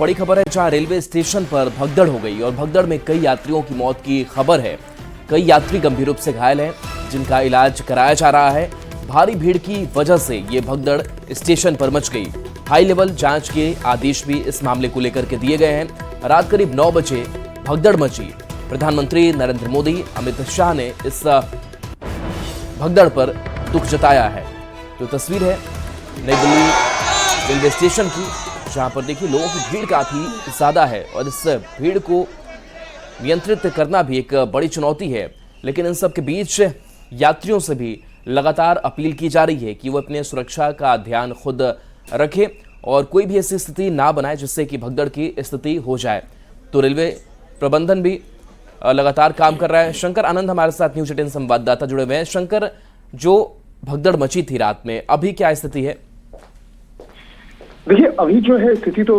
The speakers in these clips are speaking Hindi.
बड़ी खबर है जहां रेलवे स्टेशन पर भगदड़ हो गई और भगदड़ में कई यात्रियों की मौत की खबर है। कई यात्री गंभीर रूप से घायल हैं जिनका इलाज कराया जा रहा है। भारी भीड़ की वजह से ये भगदड़ स्टेशन पर मच गई। हाई लेवल जांच के आदेश भी इस मामले को लेकर के दिए गए हैं। रात करीब 9 बजे भगदड़ मची। प्रधानमंत्री नरेंद्र मोदी, अमित शाह ने इस भगदड़ पर दुख जताया है। तो तस्वीर है नई दिल्ली रेलवे स्टेशन की, जहां पर देखिए लोगों की भीड़ काफी ज्यादा है और इस भीड़ को नियंत्रित करना भी एक बड़ी चुनौती है। लेकिन इन सब के बीच यात्रियों से भी लगातार अपील की जा रही है कि वो अपने सुरक्षा का ध्यान खुद रखें और कोई भी ऐसी स्थिति ना बनाए जिससे कि भगदड़ की स्थिति हो जाए। तो रेलवे प्रबंधन भी लगातार काम कर रहा है। शंकर आनंद हमारे साथ न्यूज 18 संवाददाता जुड़े हुए हैं। शंकर, जो भगदड़ मची थी रात में, अभी क्या स्थिति है? देखिए, अभी जो है स्थिति तो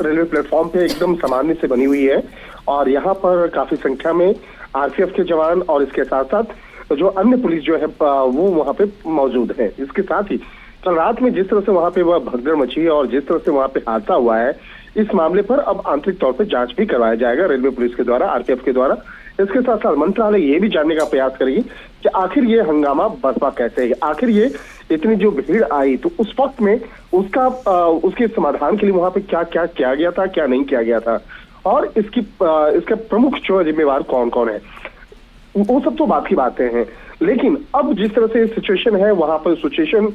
रेलवे प्लेटफॉर्म पे एकदम सामान्य से बनी हुई है और यहाँ पर काफी संख्या में आरपीएफ के जवान और इसके साथ साथ जो अन्य पुलिस जो है वो वहाँ पे मौजूद है। इसके साथ ही कल रात में जिस तरह से वहाँ पे वह भगदड़ मची और जिस तरह से वहाँ पे हादसा हुआ है, इस मामले पर अब आंतरिक तौर पर जांच भी करवाया जाएगा रेलवे पुलिस के द्वारा, आरपीएफ के द्वारा। इसके साथ साथ मंत्रालय ये भी जानने का प्रयास करेगी कि आखिर ये हंगामा बर्पा कैसे है, आखिर ये इतनी जो भीड़ आई तो उस वक्त में उसके समाधान के लिए वहां पे क्या क्या किया गया था, क्या नहीं किया गया था और इसके प्रमुख जो जिम्मेवार कौन कौन है, वो सब तो बात की बातें हैं। लेकिन अब जिस तरह से सिचुएशन है, वहां पर सिचुएशन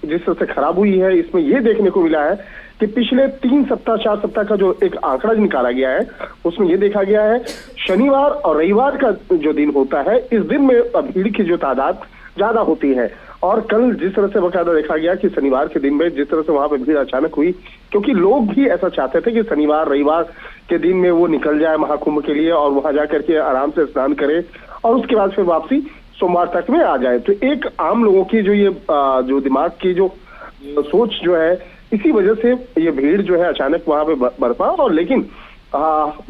जिस तरह से खराब हुई है, इसमें ये देखने को मिला है कि पिछले 3 सप्ताह 4 सप्ताह का जो एक आंकड़ा निकाला गया है, उसमें ये देखा गया है शनिवार और रविवार का जो दिन होता है, इस दिन में भीड़ की जो तादाद ज्यादा होती है। और कल जिस तरह से बकायदा देखा गया कि शनिवार के दिन में जिस तरह से वहां पर भीड़ अचानक हुई, क्योंकि लोग भी ऐसा चाहते थे कि शनिवार रविवार के दिन में वो निकल जाए महाकुंभ के लिए और वहां जाकर के आराम से स्नान करे और उसके बाद फिर वापसी सोमवार तक में आ जाए। तो एक आम लोगों की जो ये जो दिमाग की जो सोच जो है, इसी वजह से ये भीड़ जो है अचानक वहां पे बरपा। और लेकिन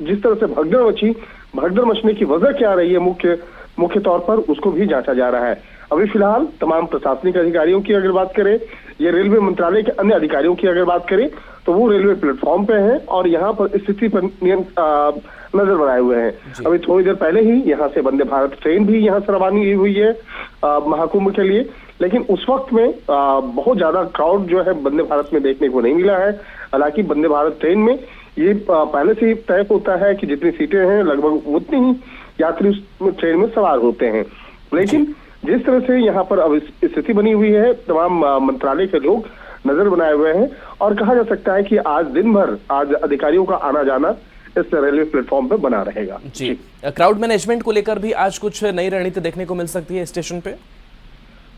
जिस तरह से भगदड़ मचने की वजह क्या रही है मुख्य तौर पर, उसको भी जांचा जा रहा है। अभी फिलहाल तमाम प्रशासनिक अधिकारियों की अगर बात करें, ये रेलवे मंत्रालय के अन्य अधिकारियों की अगर बात करें, तो वो रेलवे प्लेटफॉर्म पे हैं और यहाँ पर स्थिति पर नजर बनाए हुए हैं। अभी थोड़ी देर पहले ही यहाँ से वंदे भारत ट्रेन भी यहाँ से रवाना हुई है महाकुंभ के लिए। लेकिन उस वक्त में बहुत ज्यादा क्राउड जो है वंदे भारत में देखने को नहीं मिला है। हालांकि वंदे भारत ट्रेन में ये पहले से ही तय होता है कि जितनी सीटें हैं लगभग उतनी ही यात्री उस ट्रेन में सवार होते हैं। लेकिन जिस तरह से यहाँ पर अब स्थिति बनी हुई है, तमाम मंत्रालय के लोग नजर बनाए हुए हैं और कहा जा सकता है कि आज दिन भर अधिकारियों का आना जाना इस रेलवे प्लेटफॉर्म पे बना रहेगा। जी, क्राउड मैनेजमेंट को लेकर भी आज कुछ नई रणनीति देखने को मिल सकती है स्टेशन पे?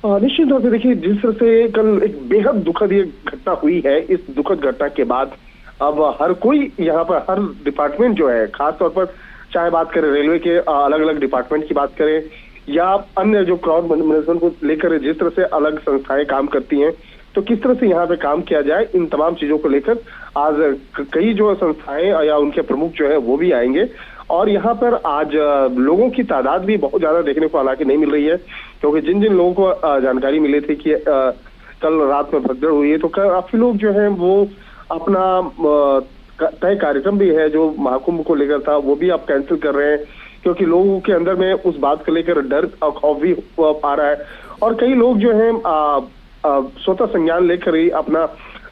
निश्चित तौर से देखिए, जिस तरह से कल एक बेहद दुखद ये घटना हुई है, इस दुखद घटना के बाद अब हर कोई यहाँ पर हर डिपार्टमेंट जो है, खासतौर पर चाहे बात करें रेलवे के अलग अलग डिपार्टमेंट की बात करें या अन्य जो क्राउड मैनेजमेंट को लेकर जिस तरह से अलग संस्थाएं काम करती हैं, तो किस तरह से यहाँ पे काम किया जाए, इन तमाम चीजों को लेकर आज कई जो संस्थाएं या उनके प्रमुख जो है वो भी आएंगे। और यहाँ पर आज लोगों की तादाद भी बहुत ज्यादा देखने को हालांकि नहीं मिल रही है, क्योंकि जिन जिन लोगों को जानकारी मिली थी कि कल रात में भगदड़ हुई है, तो काफी लोग जो है वो अपना तय कार्यक्रम भी है जो महाकुंभ को लेकर था वो भी आप कैंसिल कर रहे हैं, क्योंकि लोगों के अंदर में उस बात को लेकर डर और खौफ भी आ रहा है। और कई लोग जो है स्वतः संज्ञान लेकर ही अपना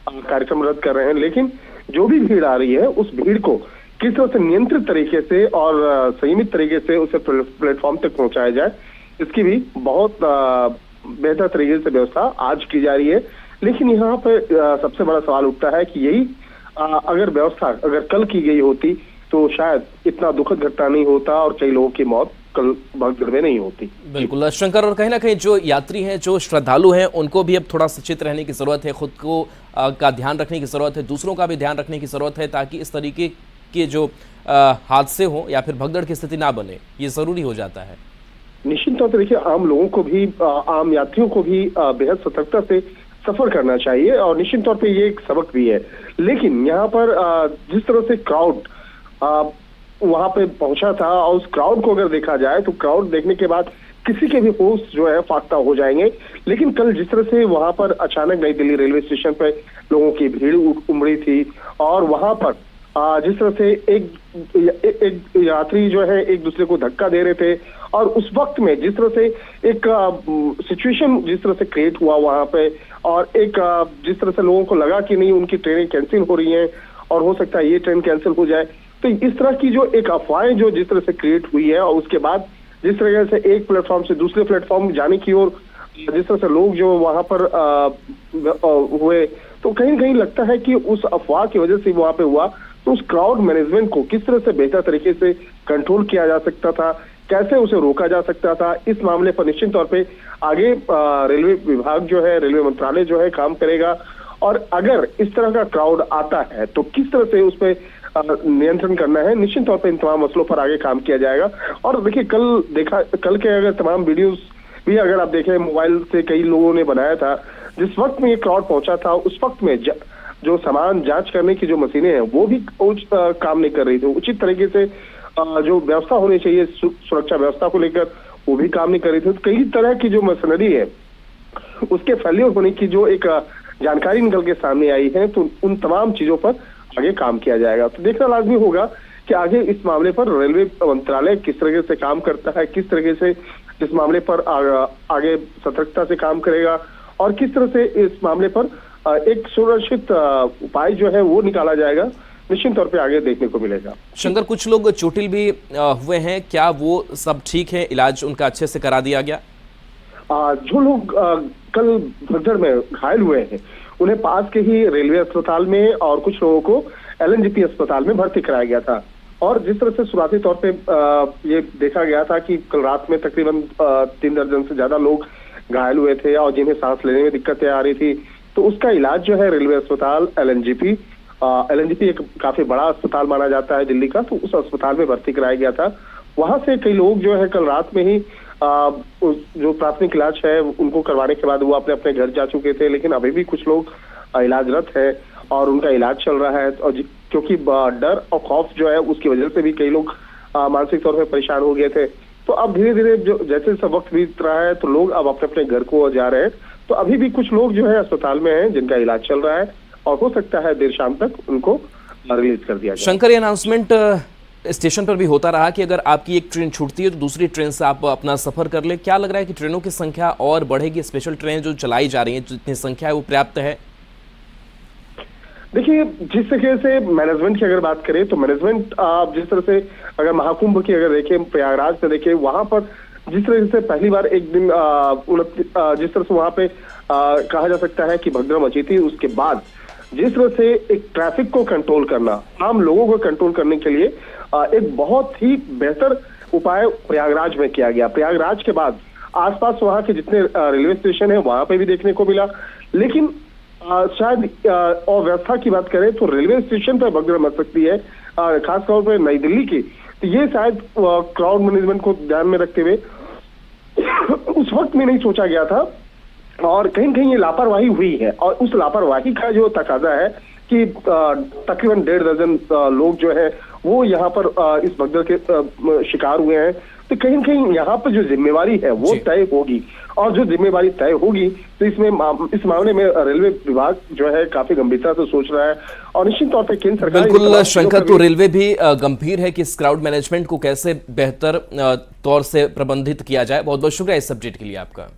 कार्यक्रम रद्द कर रहे हैं। लेकिन जो भी भीड़ आ रही है, उस भीड़ को किस तरह से नियंत्रित तरीके से और संयमित तरीके से उसे प्लेटफॉर्म तक पहुंचाया जाए, इसकी भी बहुत बेहतर तरीके से व्यवस्था आज की जा रही है। लेकिन यहाँ पे सबसे बड़ा सवाल उठता है कि यही अगर व्यवस्था अगर कल की गई होती तो शायद इतना दुखद घटना नहीं होता और कई लोगों की मौत कल भगदड़ में नहीं होती। बिल्कुल शंकर, और कहीं ना कहीं जो यात्री हैं, जो श्रद्धालु हैं, उनको भी अब थोड़ा सचेत रहने की जरूरत है, खुद को का ध्यान रखने की जरूरत है, दूसरों का भी ध्यान रखने की जरूरत है, ताकि इस तरीके के जो हादसे हो या फिर भगदड़ की स्थिति ना बने, ये जरूरी हो जाता है। निश्चित तौर पर देखिए, आम लोगों को भी, आम यात्रियों को भी बेहद सतर्कता से सफर करना चाहिए और निश्चित तौर पे ये एक सबक भी है। लेकिन यहाँ पर जिस तरह से क्राउड वहां पे पहुंचा था और उस क्राउड को अगर देखा जाए तो क्राउड देखने के बाद किसी के भी होश जो है फाख्ता हो जाएंगे। लेकिन कल जिस तरह से वहां पर अचानक नई दिल्ली रेलवे स्टेशन पर लोगों की भीड़ उमड़ी थी और वहां पर जिस तरह से एक यात्री जो है एक दूसरे को धक्का दे रहे थे और उस वक्त में जिस तरह से एक सिचुएशन जिस तरह से क्रिएट हुआ वहां पे और एक जिस तरह से लोगों को लगा कि नहीं उनकी ट्रेनें कैंसिल हो रही हैं और हो सकता है ये ट्रेन कैंसिल हो जाए, तो इस तरह की जो एक अफवाहें जो जिस तरह से क्रिएट हुई है और उसके बाद जिस तरह से एक प्लेटफॉर्म से दूसरे प्लेटफॉर्म जाने की ओर जिस तरह से लोग जो वहां पर हुए, तो कहीं ना कहीं लगता है कि उस अफवाह की वजह से वहां पे हुआ, तो उस क्राउड मैनेजमेंट को किस तरह से बेहतर तरीके से कंट्रोल किया जा सकता था, कैसे उसे रोका जा सकता था, इस मामले पर निश्चित तौर पे आगे रेलवे विभाग जो है, रेलवे मंत्रालय जो है काम करेगा। और अगर इस तरह का क्राउड आता है तो किस तरह से उस पर नियंत्रण करना है, निश्चित तौर पे इन तमाम मसलों पर आगे काम किया जाएगा। और देखिए कल के अगर तमाम वीडियोस भी अगर आप देखें मोबाइल से कई लोगों ने बनाया था, जिस वक्त में ये क्राउड पहुंचा था उस वक्त में जो सामान जांच करने की जो मशीनें हैं वो भी काम नहीं कर रही थी, उचित तरीके से जो व्यवस्था होनी चाहिए सुरक्षा व्यवस्था को लेकर वो भी काम नहीं कर रही थी। तो कई तरह की जो मशीनरी है उसके फेल्योर होने की जो एक जानकारी निकल के सामने आई है, तो उन तमाम चीजों पर आगे काम किया जाएगा। तो देखना लाजमी होगा कि आगे इस मामले पर रेलवे मंत्रालय किस तरीके से काम करता है, किस तरीके से इस मामले पर आगे सतर्कता से काम करेगा और किस तरह से इस मामले पर एक सुरक्षित उपाय जो है वो निकाला जाएगा, निश्चित तौर पे आगे देखने को मिलेगा। शंकर, कुछ लोग चोटिल भी हुए हैं, क्या वो सब ठीक है, इलाज उनका अच्छे से करा दिया गया? जो लोग कल भगदड़ में घायल हुए हैं उन्हें पास के ही रेलवे अस्पताल में और कुछ लोगों को LNGP अस्पताल में भर्ती कराया गया था। और जिस तरह से शुरुआती तौर पे ये देखा गया था कि कल रात में तकरीबन 3 दर्जन से ज्यादा लोग घायल हुए थे और जिन्हें सांस लेने में दिक्कतें आ रही थी, तो उसका इलाज जो है रेलवे अस्पताल LNGP एक काफी बड़ा अस्पताल माना जाता है दिल्ली का, तो उस अस्पताल में भर्ती कराया गया था। वहां से कई लोग जो है कल रात में ही जो प्राथमिक इलाज है उनको करवाने के बाद वो अपने अपने घर जा चुके थे, लेकिन अभी भी कुछ लोग इलाजरत है और उनका इलाज चल रहा है। और क्योंकि डर और खौफ जो है उसकी वजह से भी कई लोग मानसिक तौर पर परेशान हो गए थे, तो अब धीरे धीरे जो जैसे सब वक्त बीत रहा है तो लोग अब अपने अपने घर को जा रहे हैं। तो अभी भी कुछ लोग जो है अस्पताल में हैं जिनका इलाज चल रहा है और हो सकता है देर शाम तक उनको रिलीज कर दिया जाए। शंकर, ये अनाउंसमेंट स्टेशन पर भी होता रहा कि अगर आपकी एक ट्रेन छूटती है तो दूसरी ट्रेन से आप अपना सफर कर ले, क्या लग रहा है कि ट्रेनों की संख्या और बढ़ेगी? स्पेशल ट्रेन जो चलाई जा रही है जितनी संख्या है वो पर्याप्त है? देखिए, जिस तरह से मैनेजमेंट की अगर बात करें तो मैनेजमेंट जिस तरह से अगर महाकुंभ की अगर देखें, प्रयागराज में देखें, वहां पर जिस तरह से पहली बार एक दिन जिस तरह से वहां पे कहा जा सकता है कि भगदड़ मची थी, उसके बाद जिस तरह से एक ट्रैफिक को कंट्रोल करना, आम लोगों को कंट्रोल करने के लिए एक बहुत ही बेहतर उपाय प्रयागराज में किया गया। प्रयागराज के बाद आसपास वहां के जितने रेलवे स्टेशन है वहां पे भी देखने को मिला, लेकिन शायद और व्यवस्था की बात करें तो रेलवे स्टेशन पर भगदड़ मच सकती है, खासतौर पर नई दिल्ली की। तो ये शायद क्राउड मैनेजमेंट को ध्यान में रखते हुए उस वक्त में नहीं सोचा गया था और कहीं कहीं ये लापरवाही हुई है। और उस लापरवाही का जो तकाजा है कि तकरीबन 1.5 दर्जन लोग जो है वो यहाँ पर इस भगदड़ के शिकार हुए हैं। तो कहीं न कहीं यहाँ पर जो जिम्मेवारी है वो तय होगी और जो जिम्मेवारी तय होगी तो इस मामले में रेलवे विभाग जो है काफी गंभीरता से सोच रहा है और निश्चित तौर पर केंद्र सरकार। बिल्कुल शंकर, तो रेलवे भी गंभीर है कि इस क्राउड मैनेजमेंट को कैसे बेहतर तौर से प्रबंधित किया जाए। बहुत बहुत शुक्रिया इस अपडेट के लिए आपका।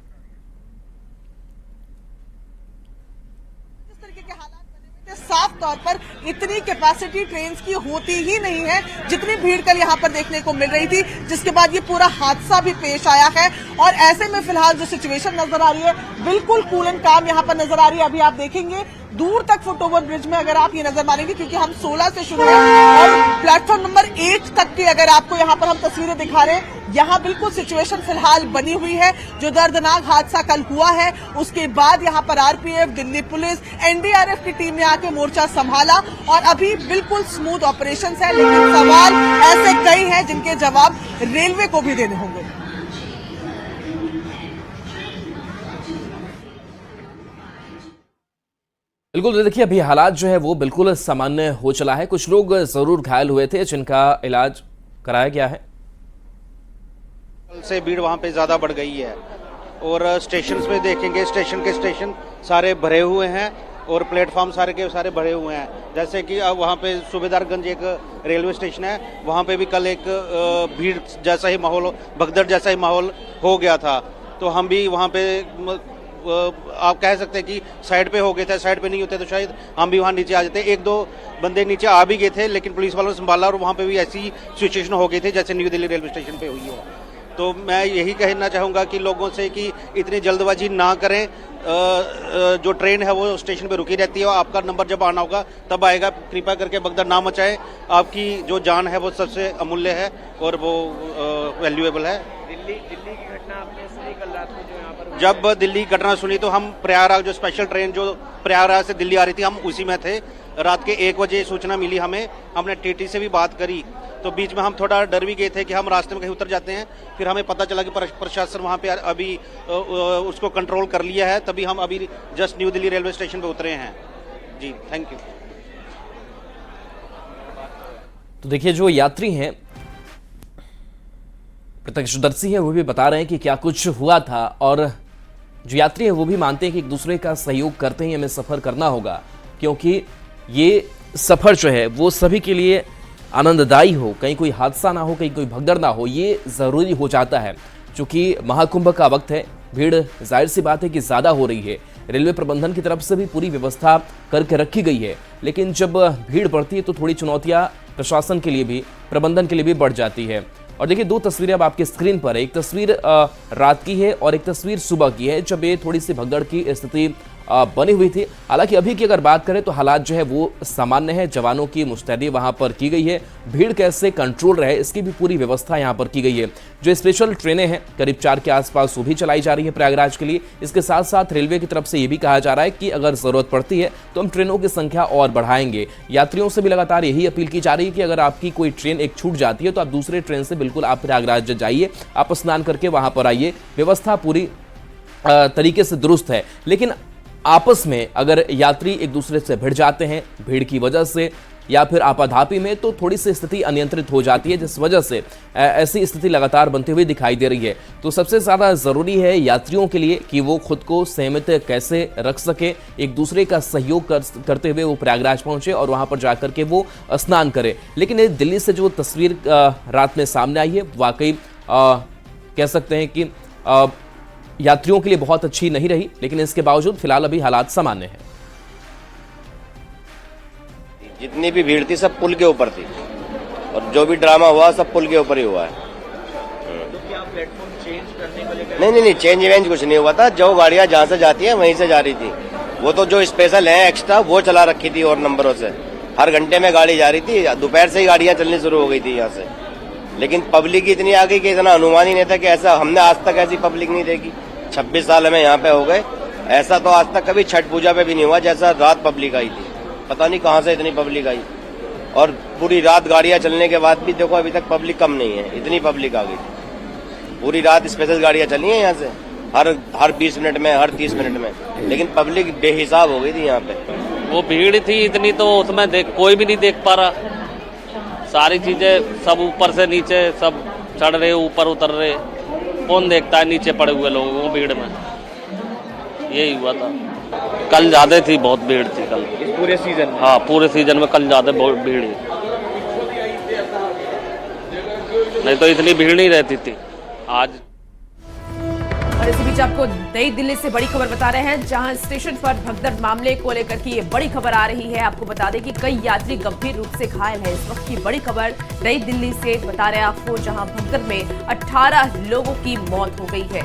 साफ तौर पर इतनी कैपेसिटी ट्रेन की होती ही नहीं है जितनी भीड़ कल यहाँ पर देखने को मिल रही थी, जिसके बाद ये पूरा हादसा भी पेश आया है। और ऐसे में फिलहाल जो सिचुएशन नजर आ रही है बिल्कुल कूल एंड काम यहाँ पर नजर आ रही है। अभी आप देखेंगे दूर तक फुटओवर ब्रिज में अगर आप ये नजर मारेंगे, क्योंकि हम 16 से शुरू है और प्लेटफॉर्म नंबर 8 तक की अगर आपको यहाँ पर हम तस्वीरें दिखा रहे हैं, यहाँ बिल्कुल सिचुएशन फिलहाल बनी हुई है। जो दर्दनाक हादसा कल हुआ है उसके बाद यहाँ पर RPF, दिल्ली पुलिस, NDRF की टीम ने आके मोर्चा संभाला और अभी बिल्कुल स्मूथ ऑपरेशन है। लेकिन सवाल ऐसे कई हैं जिनके जवाब रेलवे को भी देने होंगे। बिल्कुल, देखिए अभी हालात जो है वो बिल्कुल सामान्य हो चला है। कुछ लोग जरूर घायल हुए थे जिनका इलाज कराया गया है। कल से भीड़ वहां पे ज्यादा बढ़ गई है और स्टेशन में देखेंगे स्टेशन के स्टेशन सारे भरे हुए हैं और प्लेटफॉर्म सारे के सारे भरे हुए हैं। जैसे कि अब वहाँ पे सूबेदारगंज एक रेलवे स्टेशन है, वहाँ पे भी कल एक भीड़ जैसा ही माहौल, भगदड़ जैसा ही माहौल हो गया था। तो हम भी वहाँ पे आप कह सकते हैं कि साइड पे हो गए थे, साइड पे नहीं होते तो शायद हम भी वहाँ नीचे आ जाते। एक दो बंदे नीचे आ भी गए थे, लेकिन पुलिस वालों ने संभाला और वहाँ पे भी ऐसी सिचुएशन हो गई थी जैसे न्यू दिल्ली रेलवे स्टेशन पे हुई है। तो मैं यही कहना चाहूँगा कि लोगों से कि इतनी जल्दबाजी ना करें। जो ट्रेन है वो स्टेशन पे रुकी रहती है, आपका नंबर जब आना होगा तब आएगा। कृपया करके भगदड़ ना मचाएं, आपकी जो जान है वो सबसे अमूल्य है और वो वैल्यूएबल है। दिल्ली की घटना आपने सुनी कल रात को जो यहाँ पर? जब दिल्ली की घटना सुनी तो हम प्रयागराज, जो स्पेशल ट्रेन जो प्रयागराज से दिल्ली आ रही थी, हम उसी में थे। रात के 1 बजे सूचना मिली हमें, हमने टीटी से भी बात करी, तो बीच में हम थोड़ा डर भी गए थे कि हम रास्ते में कहीं उतर जाते हैं। फिर हमें पता चला कि प्रशासन वहाँ पे अभी उसको कंट्रोल कर लिया है, तभी हम अभी just new Delhi railway station पे उतरे हैं। जी, थैंक यू। तो देखिए, जो यात्री हैं, प्रत्यक्षदर्शी हैं, वो भी बता रहे हैं कि क्या कुछ हुआ था, और जो यात्री हैं वो भी मानते हैं कि एक दूसरे का सहयोग करते ही हमें सफर करना होगा, क्योंकि ये सफर जो है वो सभी के लिए आनंददायी हो, कहीं कोई हादसा ना हो, कहीं कोई भगदड़ ना हो, ये जरूरी हो जाता है। चूंकि महाकुंभ का वक्त है, भीड़ जाहिर सी बात है कि ज्यादा हो रही है। रेलवे प्रबंधन की तरफ से भी पूरी व्यवस्था करके रखी गई है, लेकिन जब भीड़ बढ़ती है तो थोड़ी चुनौतियां प्रशासन के लिए भी, प्रबंधन के लिए भी बढ़ जाती है। और देखिए, 2 तस्वीरें अब आपकी स्क्रीन पर है। एक तस्वीर रात की है और एक तस्वीर सुबह की है, जब ये थोड़ी सी भगदड़ की स्थिति बनी हुई थी। हालांकि अभी की अगर बात करें तो हालात जो है वो सामान्य है। जवानों की मुस्तैदी वहां पर की गई है, भीड़ कैसे कंट्रोल रहे इसकी भी पूरी व्यवस्था यहां पर की गई है। जो स्पेशल ट्रेनें हैं करीब 4 के आसपास वो भी चलाई जा रही है प्रयागराज के लिए। इसके साथ साथ रेलवे की तरफ से ये भी कहा जा रहा है कि अगर जरूरत पड़ती है तो हम ट्रेनों की संख्या और बढ़ाएंगे। यात्रियों से भी लगातार यही अपील की जा रही है कि अगर आपकी कोई ट्रेन एक छूट जाती है तो आप दूसरे ट्रेन से बिल्कुल आप प्रयागराज जाइए, आप स्नान करके वहां पर आइए। व्यवस्था पूरी तरीके से दुरुस्त है, लेकिन आपस में अगर यात्री एक दूसरे से भिड़ जाते हैं भीड़ की वजह से या फिर आपाधापी में, तो थोड़ी सी स्थिति अनियंत्रित हो जाती है, जिस वजह से ऐसी स्थिति लगातार बनती हुई दिखाई दे रही है। तो सबसे ज़्यादा ज़रूरी है यात्रियों के लिए कि वो खुद को संयमित कैसे रख सके, एक दूसरे का सहयोग करते हुए वो प्रयागराज पहुंचे और वहां पर जाकर के वो स्नान करें। लेकिन ये दिल्ली से जो तस्वीर रात में सामने आई है, वाकई कह सकते हैं कि यात्रियों के लिए बहुत अच्छी नहीं रही, लेकिन इसके बावजूद फिलहाल अभी हालात सामान्य है। जितनी भी भीड़ थी सब पुल के ऊपर थी, और जो भी ड्रामा हुआ सब पुल के ऊपर ही हुआ है। तो क्या प्लेटफॉर्म चेंज करने को लेकर? नहीं, चेंज इवेंज कुछ नहीं हुआ था। जो गाड़ियां जहां से जाती हैं वहीं से जा रही थी। वो तो जो स्पेशल है एक्स्ट्रा वो चला रखी थी और नंबरों से, हर घंटे में गाड़ी जा रही थी। दोपहर से ही गाड़ियां चलनी शुरू हो गई थी यहाँ से, लेकिन पब्लिक इतनी आ गई कि इतना अनुमान ही नहीं था कि ऐसा, हमने आज तक ऐसी पब्लिक नहीं देखी। 26 साल हमें यहाँ पे हो गए, ऐसा तो आज तक कभी छठ पूजा पे भी नहीं हुआ जैसा रात पब्लिक आई थी। पता नहीं कहाँ से इतनी पब्लिक आई, और पूरी रात गाड़ियां चलने के बाद भी देखो अभी तक पब्लिक कम नहीं है, इतनी पब्लिक आ गई। पूरी रात स्पेशल गाड़ियां चली हैं यहाँ से, हर 20 मिनट में, हर 30 मिनट में, लेकिन पब्लिक बेहिसाब हो गई थी यहाँ पे। वो भीड़ थी इतनी, तो उसमें कोई भी नहीं देख पा रहा। सारी चीजें सब ऊपर से नीचे सब चढ़ रहे, ऊपर उतर रहे, कौन देखता है नीचे पड़े हुए लोगों को भीड़ में। यही हुआ था। कल ज्यादा थी, बहुत भीड़ थी कल। इस पूरे सीजन में? हाँ, पूरे सीजन में कल ज्यादा बहुत भीड़ थी, नहीं तो इतनी भीड़ नहीं रहती थी आज। और इसी बीच आपको नई दिल्ली से बड़ी खबर बता रहे हैं, जहां स्टेशन पर भगदड़ मामले को लेकर की ये बड़ी खबर आ रही है। आपको बता दें कि कई यात्री गंभीर रूप से घायल हैं। इस वक्त की बड़ी खबर नई दिल्ली से बता रहे हैं आपको, जहां भगदड़ में 18 लोगों की मौत हो गई है।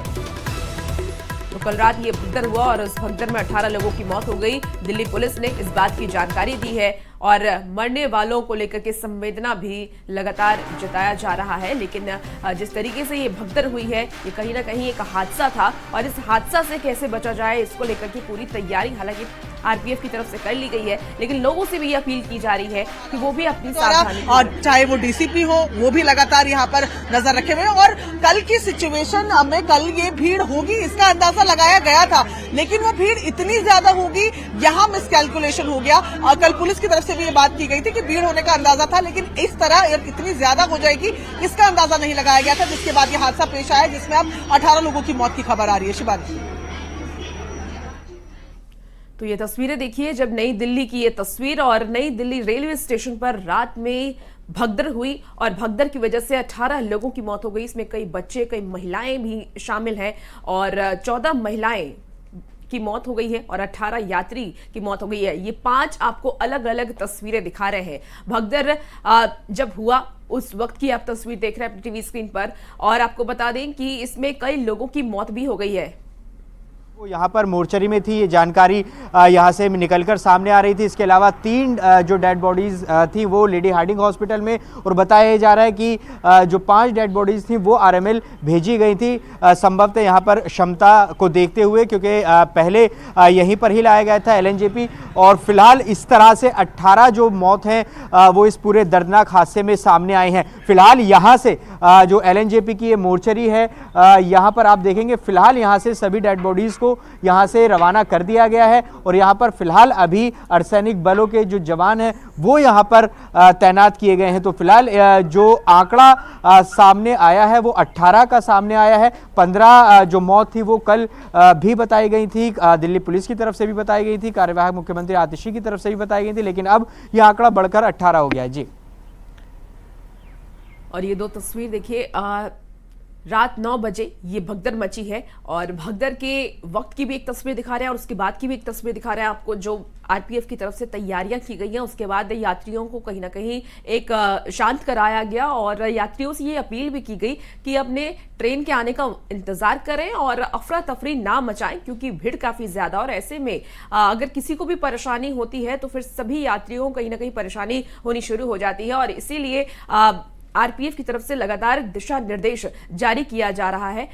तो कल रात ये भगदड़ हुआ और उस भगदड़ में 18 लोगों की मौत हो गई। दिल्ली पुलिस ने इस बात की जानकारी दी है और मरने वालों को लेकर के संवेदना भी लगातार जताया जा रहा है। लेकिन जिस तरीके से ये भगदड़ हुई है, ये कहीं ना कहीं एक हादसा था, और इस हादसा से कैसे बचा जाए इसको लेकर के पूरी तैयारी हालांकि आरपीएफ की तरफ से कर ली गई है, लेकिन लोगों से भी ये अपील की जा रही है कि वो भी अपनी सावधानी, और चाहे वो डीसीपी हो वो भी लगातार यहाँ पर नजर रखे हुए हैं। और कल की सिचुएशन में कल ये भीड़ होगी इसका अंदाजा लगाया गया था, लेकिन वो भीड़ इतनी ज्यादा होगी, यहाँ मिसकैलकुलेशन हो गया। और कल पुलिस की तरफ से भी ये बात की गई थी कि भीड़ होने का अंदाजा था, लेकिन इस तरह इतनी ज्यादा हो जाएगी इसका अंदाजा नहीं लगाया गया था, जिसके बाद ये हादसा पेश आया, जिसमें अब 18 लोगों की मौत की खबर आ रही है। शिवानी। तो ये तस्वीरें देखिए, जब नई दिल्ली की ये तस्वीर, और नई दिल्ली रेलवे स्टेशन पर रात में भगदड़ हुई और भगदड़ की वजह से 18 लोगों की मौत हो गई। इसमें कई बच्चे, कई महिलाएं भी शामिल हैं और 14 महिलाएं की मौत हो गई है और 18 यात्री की मौत हो गई है। ये 5 आपको अलग अलग तस्वीरें दिखा रहे हैं। भगदड़ जब हुआ उस वक्त की आप तस्वीर देख रहे हैं अपनी टीवी स्क्रीन पर, और आपको बता दें कि इसमें कई लोगों की मौत भी हो गई है। वो यहाँ पर मोर्चरी में थी, ये जानकारी यहाँ से निकलकर सामने आ रही थी। इसके अलावा 3 जो डेड बॉडीज़ थी वो लेडी हार्डिंग हॉस्पिटल में, और बताया जा रहा है कि जो 5 डेड बॉडीज़ थी वो आरएमएल भेजी गई थी, संभवतः यहाँ पर क्षमता को देखते हुए, क्योंकि पहले यहीं पर ही लाया गया था एलएनजेपी। और फिलहाल इस तरह से 18 जो मौत हैं वो इस पूरे दर्दनाक हादसे में सामने आए हैं। फिलहाल यहाँ से जो एलएनजेपी की ये मोर्चरी है, यहाँ पर आप देखेंगे फिलहाल यहाँ से सभी डेड बॉडीज़ को यहां से रवाना कर दिया गया है, और यहां पर फिलहाल अभी अर्धसैनिक बलों के जो जवान हैं वो यहां पर तैनात किए गए हैं। तो फिलहाल जो आंकड़ा सामने आया है वो 18 का सामने आया है। 15 जो मौत थी वो कल भी बताई गई थी, दिल्ली पुलिस की तरफ से भी बताई गई थी, कार्यवाहक मुख्यमंत्री आतिशी की तरफ से भी बताई गई थी, लेकिन अब यह आंकड़ा बढ़कर 18 हो गया है। जी, और ये 2 तस्वीर देखिए, रात 9 बजे ये भगदड़ मची है, और भगदड़ के वक्त की भी एक तस्वीर दिखा रहे हैं और उसके बाद की भी एक तस्वीर दिखा रहे हैं आपको, जो आरपीएफ की तरफ से तैयारियां की गई हैं। उसके बाद यात्रियों को कहीं ना कहीं एक शांत कराया गया, और यात्रियों से ये अपील भी की गई कि अपने ट्रेन के आने का इंतजार करें और अफरा तफरी ना मचाएं, क्योंकि भीड़ काफी ज्यादा, और ऐसे में अगर किसी को भी परेशानी होती है तो फिर सभी यात्रियों को कहीं ना कहीं परेशानी होनी शुरू हो जाती है। और इसीलिए आरपीएफ की तरफ से लगातार दिशा निर्देश जारी किया जा रहा है।